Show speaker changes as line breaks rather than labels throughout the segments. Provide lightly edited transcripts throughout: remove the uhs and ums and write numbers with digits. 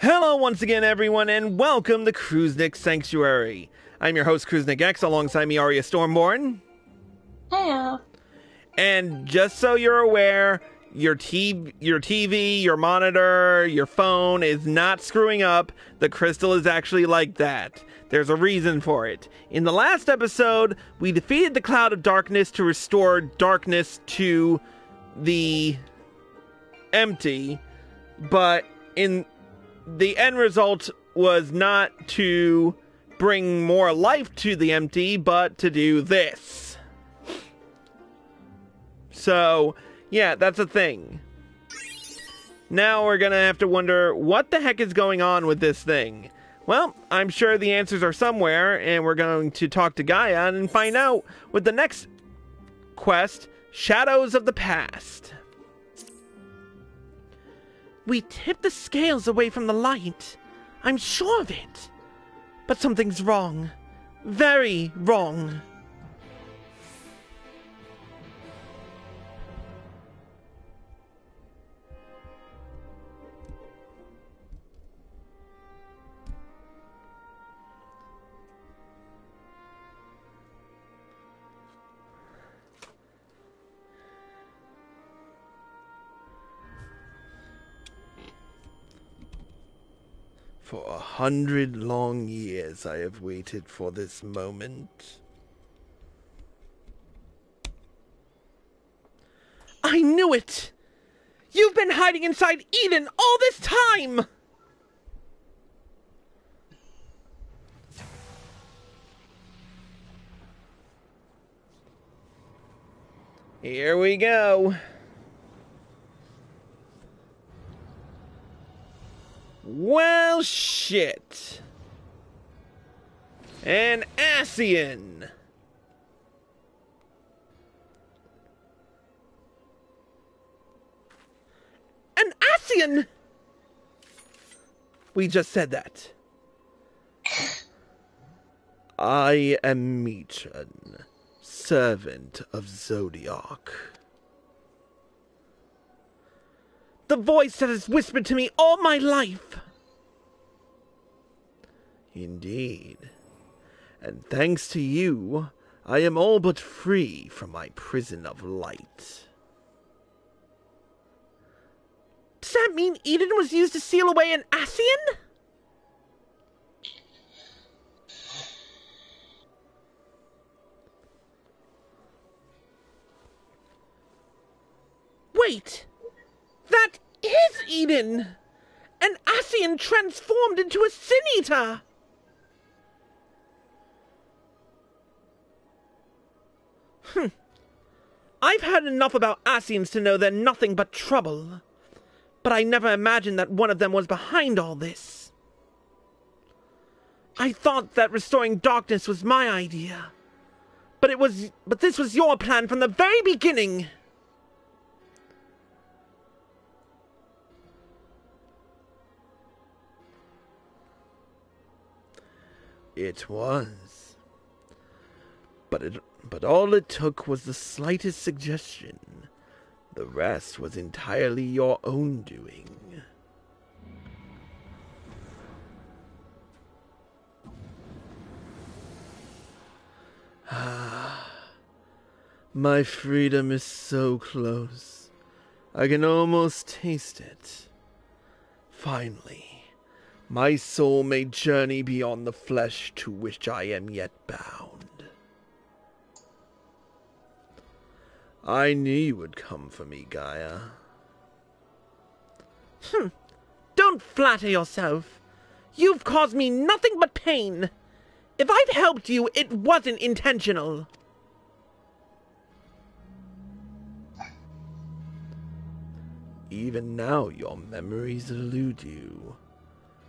Hello once again, everyone, and welcome to Crusnik Sanctuary. I'm your host, Crusnik X, alongside me, Arya Stormborn.
Hey.
And just so you're aware, your TV, your monitor, your phone is not screwing up. The crystal is actually like that. There's a reason for it. In the last episode, we defeated the Cloud of Darkness to restore darkness to the empty, but the end result was not to bring more life to the empty, but to do this. So, yeah, that's a thing. Now we're gonna have to wonder, what the heck is going on with this thing? Well, I'm sure the answers are somewhere, and we're going to talk to Gaia and find out with the next quest, Shadows of the Past. We tipped the scales away from the light. I'm sure of it. But something's wrong. Very wrong. For 100 long years I have waited for this moment. I knew it! You've been hiding inside Eden all this time! Here we go. Well, shit. An Ascian. An Ascian! We just said that. I am Michan, servant of Zodiac. The voice that has whispered to me all my life. Indeed. And thanks to you, I am all but free from my prison of light. Does that mean Eden was used to seal away an Ascian? Wait! That is Eden! An Ascian transformed into a Sin Eater! I've heard enough about Ascians to know they're nothing but trouble. But I never imagined that one of them was behind all this. I thought that restoring darkness was my idea. But this was your plan from the very beginning! It was. But all it took was the slightest suggestion. The rest was entirely your own doing. My freedom is so close. I can almost taste it. Finally. My soul may journey beyond the flesh to which I am yet bound. I knew you would come for me, Gaia. Don't flatter yourself. You've caused me nothing but pain. If I've helped you, it wasn't intentional. Even now your memories elude you.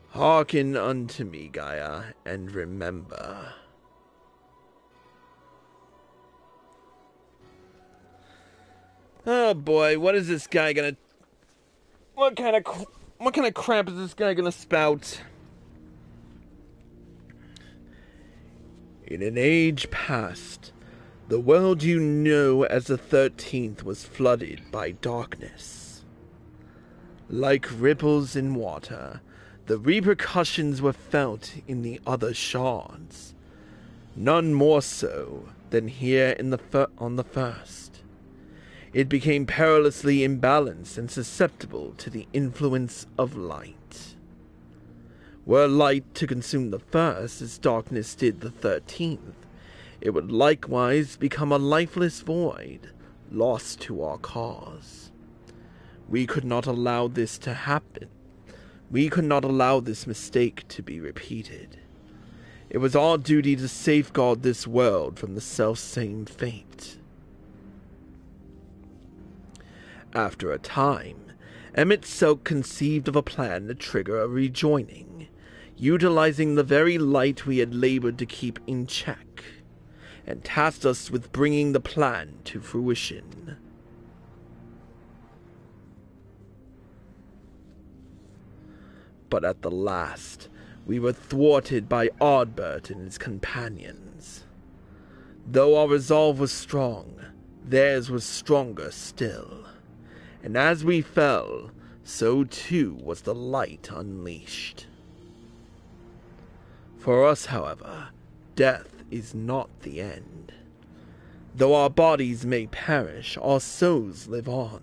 Hearken unto me, Gaia, and remember. Oh boy, what is this guy gonna... What kind of crap is this guy gonna spout? In an age past, the world you know as the 13th was flooded by darkness. Like ripples in water, The repercussions were felt in the other shards, none more so than here on the first. It became perilously imbalanced and susceptible to the influence of light. Were light to consume the first as darkness did the 13th, it would likewise become a lifeless void, lost to our cause. We could not allow this to happen. We could not allow this mistake to be repeated. It was our duty to safeguard this world from the selfsame fate. After a time, Emmett Selk conceived of a plan to trigger a rejoining, utilizing the very light we had labored to keep in check, and tasked us with bringing the plan to fruition. But at the last, we were thwarted by Ardbert and his companions. Though our resolve was strong, theirs was stronger still. And as we fell, so too was the light unleashed. For us, however, death is not the end. Though our bodies may perish, our souls live on,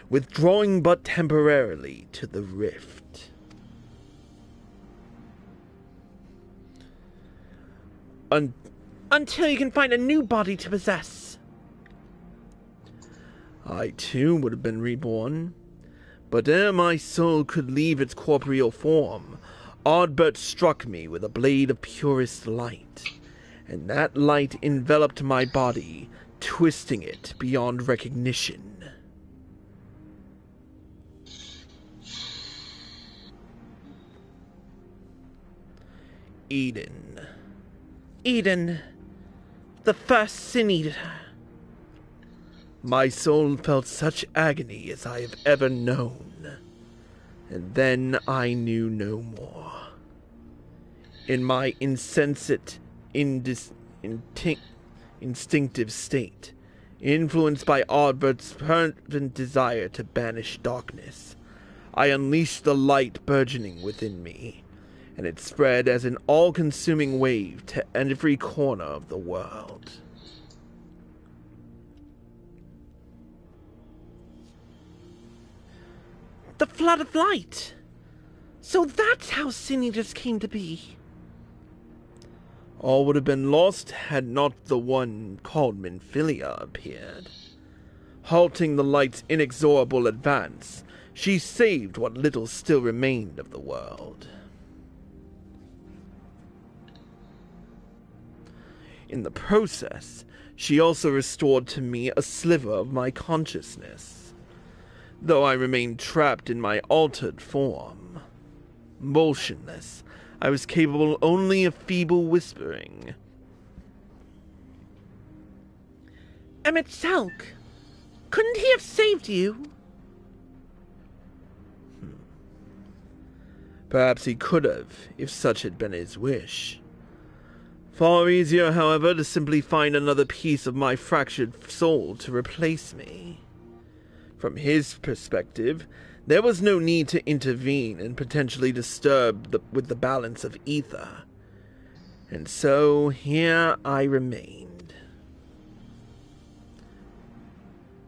withdrawing but temporarily to the rift. Until you can find a new body to possess. I too would have been reborn, but ere my soul could leave its corporeal form, Ardbert struck me with a blade of purest light, and that light enveloped my body, twisting it beyond recognition. Eden, the first Sin Eater. My soul felt such agony as I have ever known, and then I knew no more. In my insensate, instinctive state, influenced by Ardbert's fervent desire to banish darkness, I unleashed the light burgeoning within me, and it spread as an all-consuming wave to every corner of the world. The flood of light! So that's how Sin Eaters came to be. All would have been lost had not the one called Minfilia appeared. Halting the light's inexorable advance, she saved what little still remained of the world. In the process, she also restored to me a sliver of my consciousness, though I remained trapped in my altered form. Motionless, I was capable only of feeble whispering. Emmett Selk, couldn't he have saved you? Perhaps he could have, if such had been his wish. Far easier, however, to simply find another piece of my fractured soul to replace me. From his perspective, there was no need to intervene and potentially disturb with the balance of ether. And so here I remained.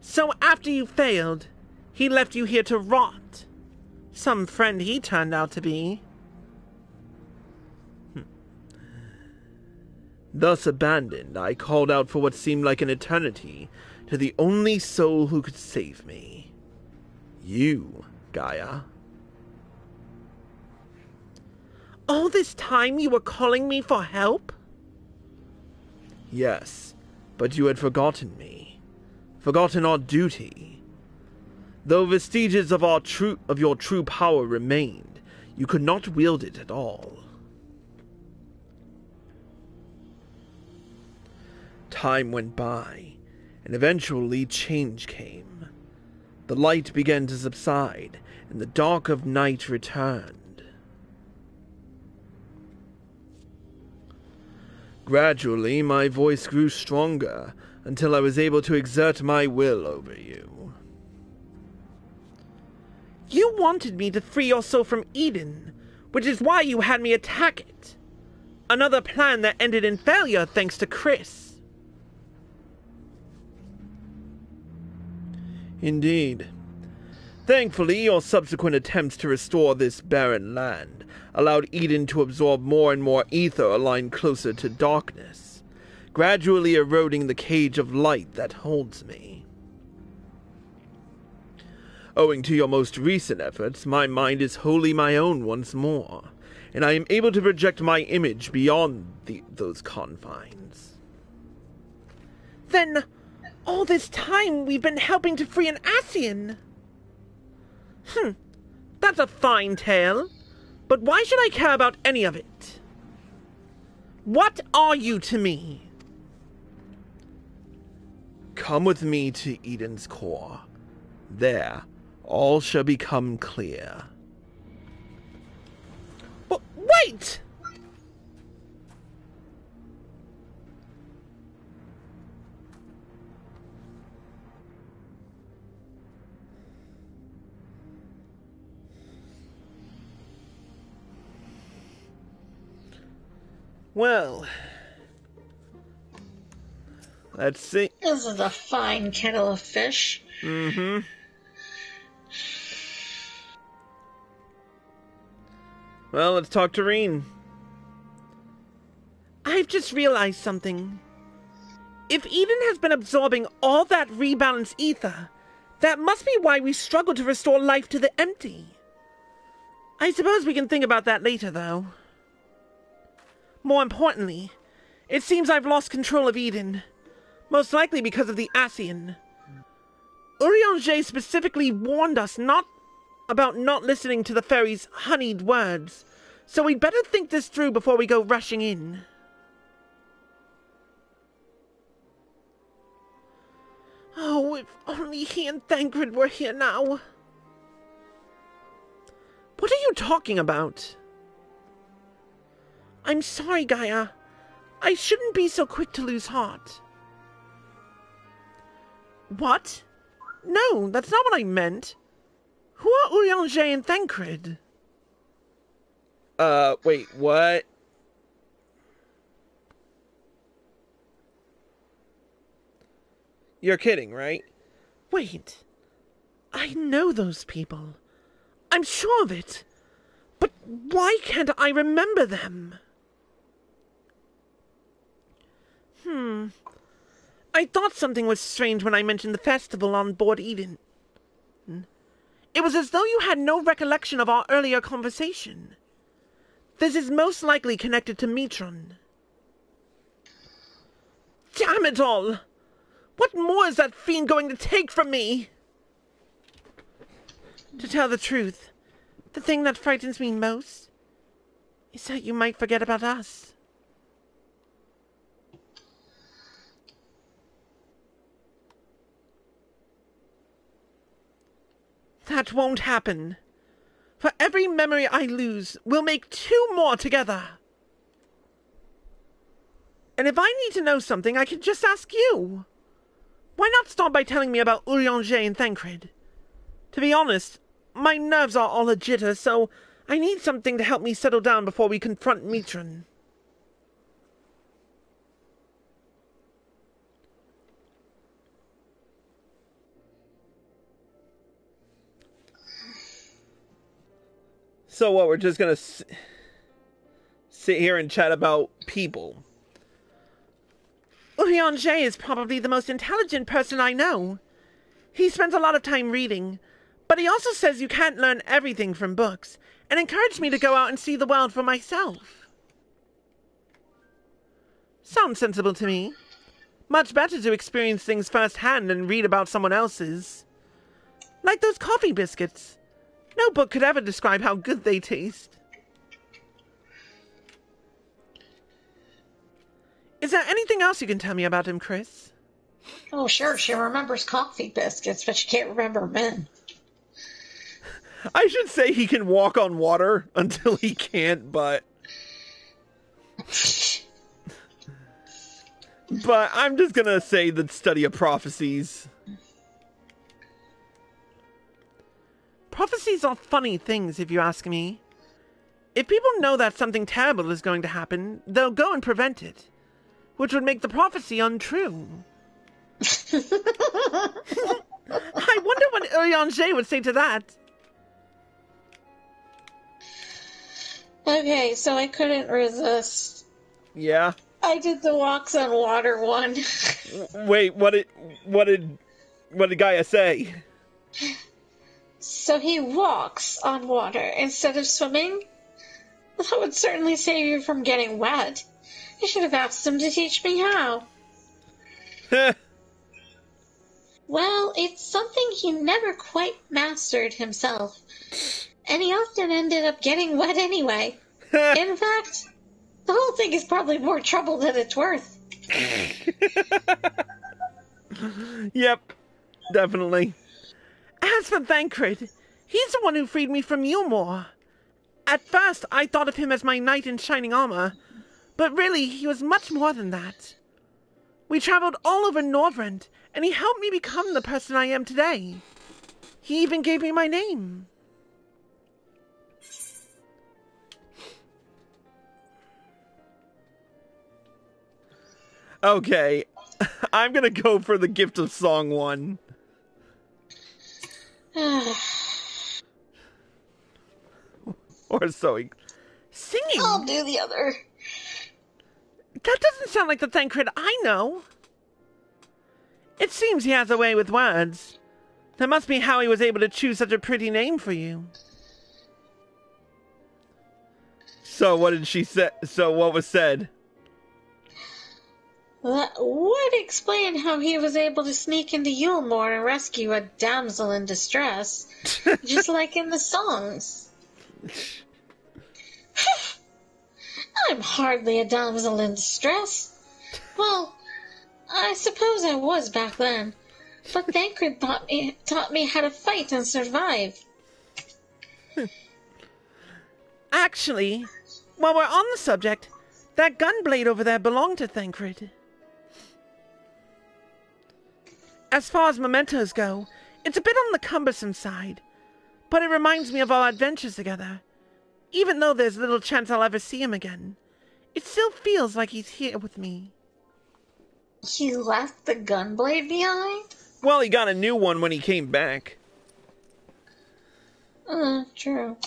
So after you failed, he left you here to rot. Some friend he turned out to be. Thus abandoned, I called out for what seemed like an eternity to the only soul who could save me. You, Gaia. All this time you were calling me for help? Yes, but you had forgotten me. Forgotten our duty. Though vestiges of your true power remained, you could not wield it at all. Time went by, and eventually change came. The light began to subside, and the dark of night returned. Gradually, my voice grew stronger, until I was able to exert my will over you. You wanted me to free your soul from Eden. which is why you had me attack it. Another plan that ended in failure thanks to Chris. Indeed. Thankfully, your subsequent attempts to restore this barren land allowed Eden to absorb more and more ether aligned closer to darkness, gradually eroding the cage of light that holds me. Owing to your most recent efforts, my mind is wholly my own once more, and I am able to project my image beyond those confines. Then, all this time we've been helping to free an Ascian. That's a fine tale. But why should I care about any of it? What are you to me? Come with me to Eden's core. There, all shall become clear. But wait! Well, let's see.
This is a fine kettle of fish.
Mm-hmm. Well, let's talk to Reen. I've just realized something. If Eden has been absorbing all that rebalanced ether, that must be why we struggle to restore life to the empty. I suppose we can think about that later, though. More importantly, it seems I've lost control of Eden, most likely because of the Ascian. Urianger specifically warned us about not listening to the fairy's honeyed words, so we'd better think this through before we go rushing in. Oh, if only he and Thancred were here now. What are you talking about? I'm sorry, Gaia. I shouldn't be so quick to lose heart. What? No, that's not what I meant. Who are Urianger and Thancred? Wait, what? You're kidding, right? Wait. I know those people. I'm sure of it. But why can't I remember them? I thought something was strange when I mentioned the festival on board Eden. It was as though you had no recollection of our earlier conversation. This is most likely connected to Mitron. Damn it all! What more is that fiend going to take from me? To tell the truth, the thing that frightens me most is that you might forget about us. That won't happen. For every memory I lose, we'll make 2 more together. And if I need to know something, I can just ask you. Why not start by telling me about Urianger and Thancred? To be honest, my nerves are all a jitter, so I need something to help me settle down before we confront Mitron. So what, we're just gonna sit here and chat about people? Urianger is probably the most intelligent person I know. He spends a lot of time reading, but he also says you can't learn everything from books, and encouraged me to go out and see the world for myself. Sounds sensible to me. Much better to experience things firsthand than read about someone else's. Like those coffee biscuits. No book could ever describe how good they taste. Is there anything else you can tell me about him, Chris?
Oh, sure. She remembers coffee biscuits, but she can't remember men.
I should say he can walk on water until he can't, but... But I'm just gonna say the study of prophecies. Prophecies are funny things, if you ask me. If people know that something terrible is going to happen, they'll go and prevent it, which would make the prophecy untrue. I wonder what Urianger would say to that.
Okay, so I couldn't resist.
Yeah.
I did the walks on water one.
Wait, what did Gaia say?
So he walks on water instead of swimming? That would certainly save you from getting wet. I should have asked him to teach me how. Well, it's something he never quite mastered himself. And he often ended up getting wet anyway. In fact, the whole thing is probably more trouble than it's worth.
Yep, definitely. As for Thancred, he's the one who freed me from Yulmore. At first, I thought of him as my knight in shining armor, but really, he was much more than that. We traveled all over Norvrend, and he helped me become the person I am today. He even gave me my name. Okay, I'm gonna go for the Gift of Song one. Or so. Singing?
I'll do the other.
That doesn't sound like the Thancred I know. It seems he has a way with words. That must be how he was able to choose such a pretty name for you. So what did she say? So what was said?
That would explain how he was able to sneak into Yulmore and rescue a damsel in distress, just like in the songs. I'm hardly a damsel in distress. Well, I suppose I was back then, but Thancred taught me how to fight and survive.
Actually, while we're on the subject, that gunblade over there belonged to Thancred. As far as mementos go, it's a bit on the cumbersome side, but it reminds me of our adventures together. Even though there's little chance I'll ever see him again, it still feels like he's here with me.
He left the gunblade behind?
Well, he got a new one when he came back.
True.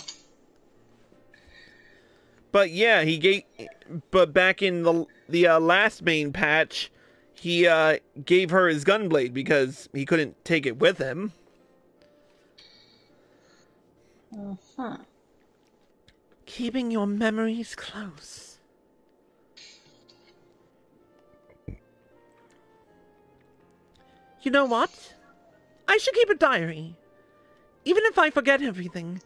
But yeah, but back in the last main patch, he gave her his gunblade because he couldn't take it with him.
Uh-huh.
Keeping your memories close. You know what? I should keep a diary. Even if I forget everything,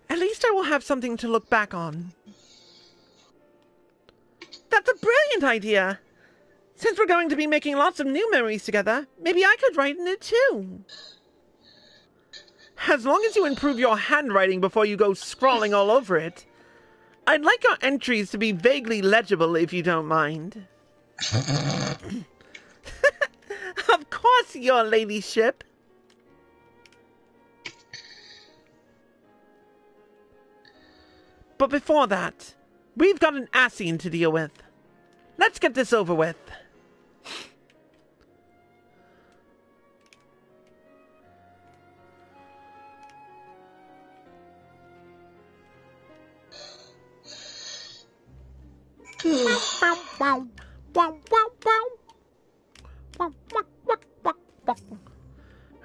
at least I will have something to look back on. That's a brilliant idea! Since we're going to be making lots of new memories together, maybe I could write in it too. As long as you improve your handwriting before you go scrawling all over it. I'd like your entries to be vaguely legible if you don't mind. Of course, your ladyship. But before that, we've got an Ascian to deal with. Let's get this over with.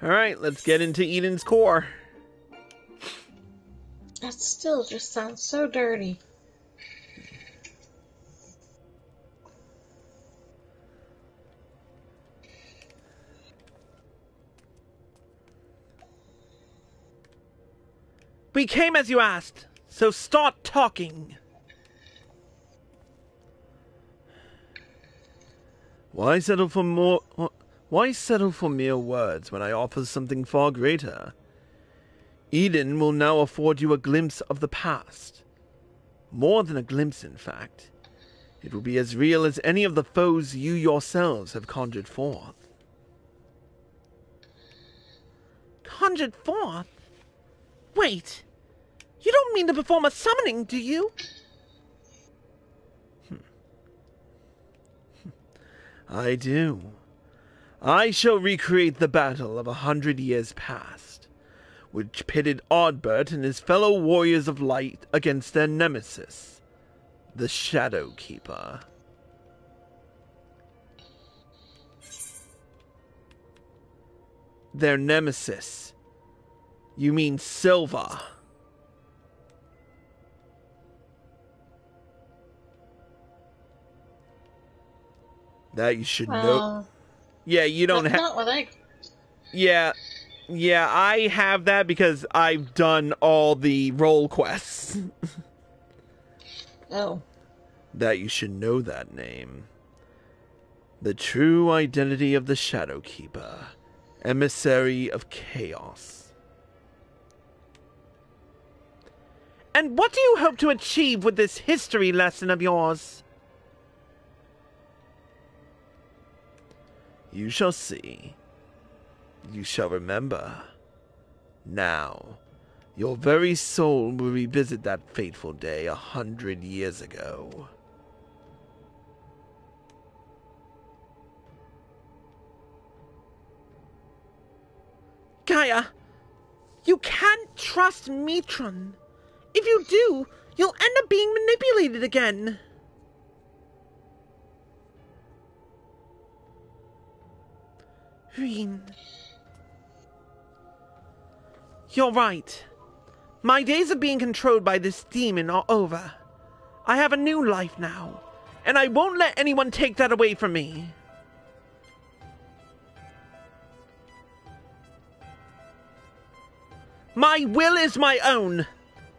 Alright, let's get into Eden's core.
That still just sounds so dirty.
We came as you asked, so start talking. Why settle for mere words when I offer something far greater? Eden will now afford you a glimpse of the past. More than a glimpse, in fact. It will be as real as any of the foes you yourselves have conjured forth. Conjured forth? Wait, you don't mean to perform a summoning, do you? I do. I shall recreate the battle of 100 years past, which pitted Oddbert and his fellow warriors of light against their nemesis, the Shadow Keeper. Their nemesis? You mean Silva? That you should know. Yeah, you don't have.
Not what I.
Yeah, I have that because I've done all the role quests.
Oh.
That you should know that name. The true identity of the Shadow Keeper, emissary of chaos. And what do you hope to achieve with this history lesson of yours? You shall see. You shall remember. Now, your very soul will revisit that fateful day 100 years ago. Gaia, you can't trust Mitron. If you do, you'll end up being manipulated again. Reen. You're right. My days of being controlled by this demon are over. I have a new life now, and I won't let anyone take that away from me. My will is my own.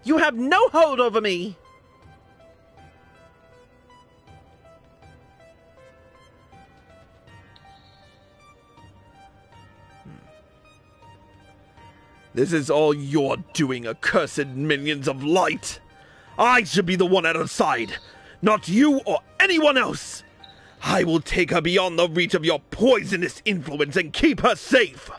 You have no hold over me. This is all your doing, accursed minions of light. I should be the one at her side, not you or anyone else. I will take her beyond the reach of your poisonous influence and keep her safe.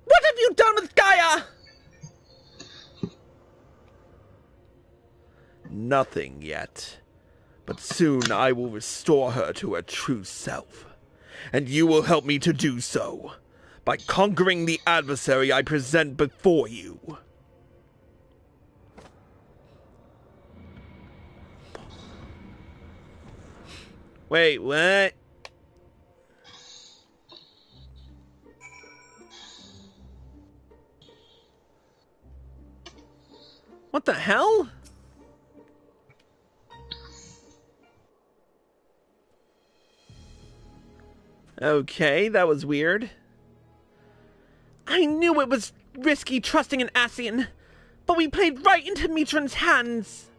What have you done with Gaia? Nothing yet. But soon I will restore her to her true self. And you will help me to do so, by conquering the adversary I present before you. Wait, what? What the hell? Okay, that was weird. I knew it was risky trusting an Ascian, but we played right into Mitron's hands.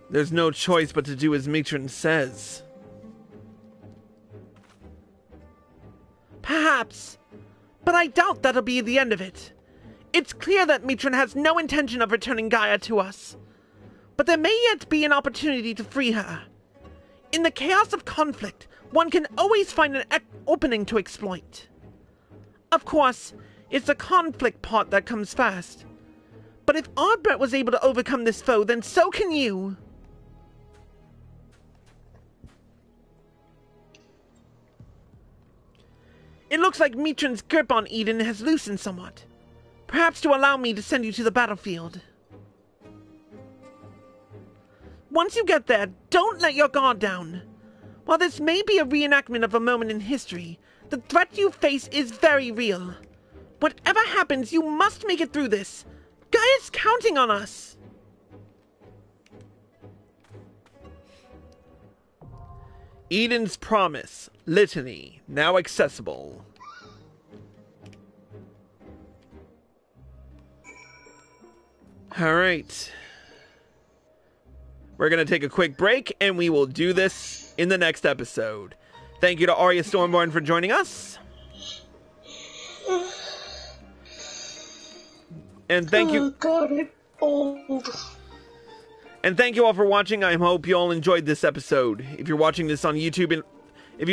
There's no choice but to do as Mitron says. Perhaps. But I doubt that'll be the end of it. It's clear that Mitron has no intention of returning Gaia to us. But there may yet be an opportunity to free her. In the chaos of conflict, one can always find an opening to exploit. Of course, it's the conflict part that comes first. But if Ardbert was able to overcome this foe, then so can you. It looks like Mitron's grip on Eden has loosened somewhat. Perhaps to allow me to send you to the battlefield. Once you get there, don't let your guard down. While this may be a reenactment of a moment in history, the threat you face is very real. Whatever happens, you must make it through this. Gaia's counting on us. Eden's Promise, Litany, now accessible. Alright. We're going to take a quick break, and we will do this in the next episode. Thank you to Arya Stormborn for joining us. And thank you...
Oh God, I'm old.
And thank you all for watching. I hope you all enjoyed this episode. If you're watching this on YouTube and if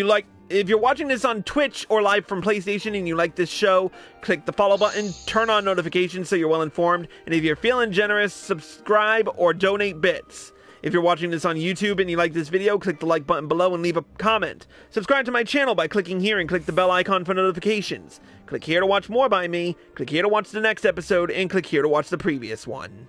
you're watching this on Twitch or live from PlayStation and you like this show, click the follow button, turn on notifications so you're well informed, and if you're feeling generous, subscribe or donate bits. If you're watching this on YouTube and you like this video, click the like button below and leave a comment. Subscribe to my channel by clicking here and click the bell icon for notifications. Click here to watch more by me, click here to watch the next episode, and click here to watch the previous one.